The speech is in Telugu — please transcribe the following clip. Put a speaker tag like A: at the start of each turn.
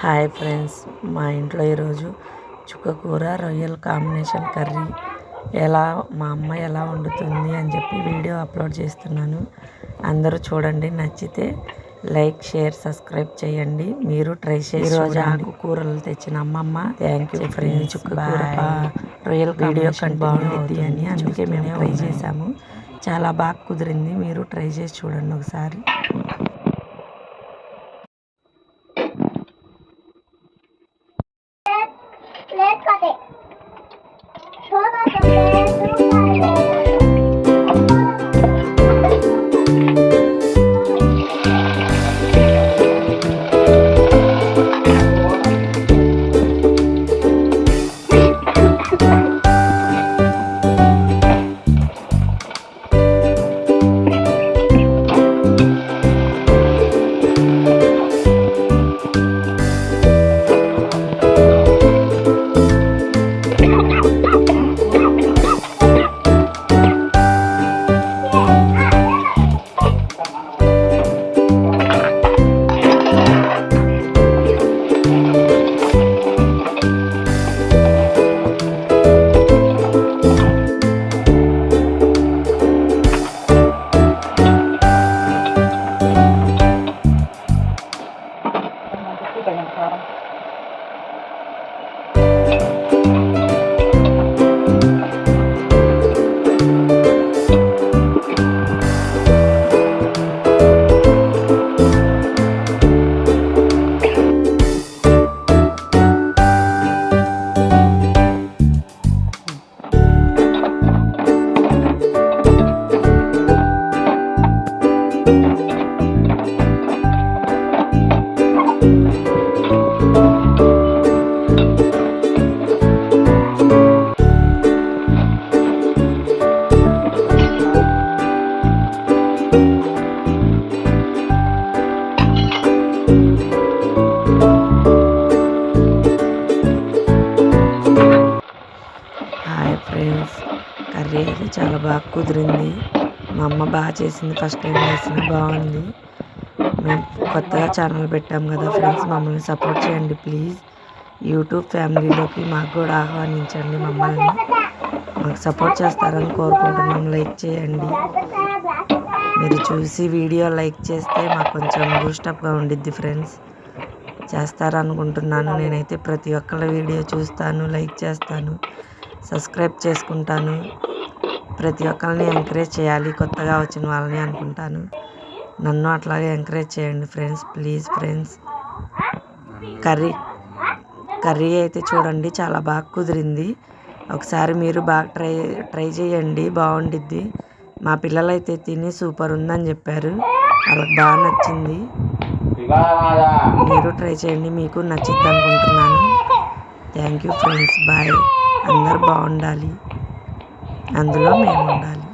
A: హాయ్ ఫ్రెండ్స్, మా ఇంట్లో ఈరోజు చుక్కకూర రొయ్యల కాంబినేషన్ కర్రీ మా అమ్మ ఎలా వండుతుంది అని చెప్పి వీడియో అప్లోడ్ చేస్తున్నాను. అందరూ చూడండి, నచ్చితే లైక్, షేర్, సబ్స్క్రైబ్ చేయండి. మీరు ట్రై చేసి ఈరోజు ఆకుకూరలు తెచ్చిన అమ్మమ్మ థ్యాంక్ యూ ఫ్రెండ్స్. చుక్కకూర రొయ్యల వీడియో కంటే బాగుండిద్ది అని అందుకే మేము ట్రై చేసాము. చాలా బాగా కుదిరింది. మీరు ట్రై చేసి చూడండి ఒకసారి. హాయ్ ఫ్రెండ్స్, కర్రీ అయితే చాలా బాగా కుదిరింది. మా అమ్మ బాగా చేసింది. ఫస్ట్ టైం చేసిన బాగుంది. మేము కొత్తగా ఛానల్ పెట్టాం కదా ఫ్రెండ్స్, మమ్మల్ని సపోర్ట్ చేయండి ప్లీజ్. యూట్యూబ్ ఫ్యామిలీలోకి మాకు కూడా ఆహ్వానించండి. మమ్మల్ని మాకు సపోర్ట్ చేస్తారని కోరుకుంటున్నాం. లైక్ చేయండి. మీరు చూసి వీడియో లైక్ చేస్తే మాకు కొంచెం బూస్టప్గా ఉండిద్ది ఫ్రెండ్స్. చేస్తారనుకుంటున్నాను. నేనైతే ప్రతి ఒక్కళ్ళ వీడియో చూస్తాను, లైక్ చేస్తాను, సబ్స్క్రైబ్ చేసుకుంటాను. ప్రతి ఒక్కరిని ఎంకరేజ్ చేయాలి, కొత్తగా వచ్చిన వాళ్ళని అనుకుంటాను. నన్ను అట్లాగే ఎంకరేజ్ చేయండి ఫ్రెండ్స్, ప్లీజ్ ఫ్రెండ్స్. కర్రీ అయితే చూడండి, చాలా బాగా కుదిరింది. ఒకసారి మీరు బాగా ట్రై చేయండి, బాగుండిద్ది. మా పిల్లలైతే తిని సూపర్ ఉందని చెప్పారు. వాళ్ళకి బాగా నచ్చింది. మీరు ట్రై చేయండి, మీకు నచ్చిద్ది అనుకుంటున్నాను. Thank you friends, bye. అందరు బాగుండాలి, అందులో మేము ఉండాలి.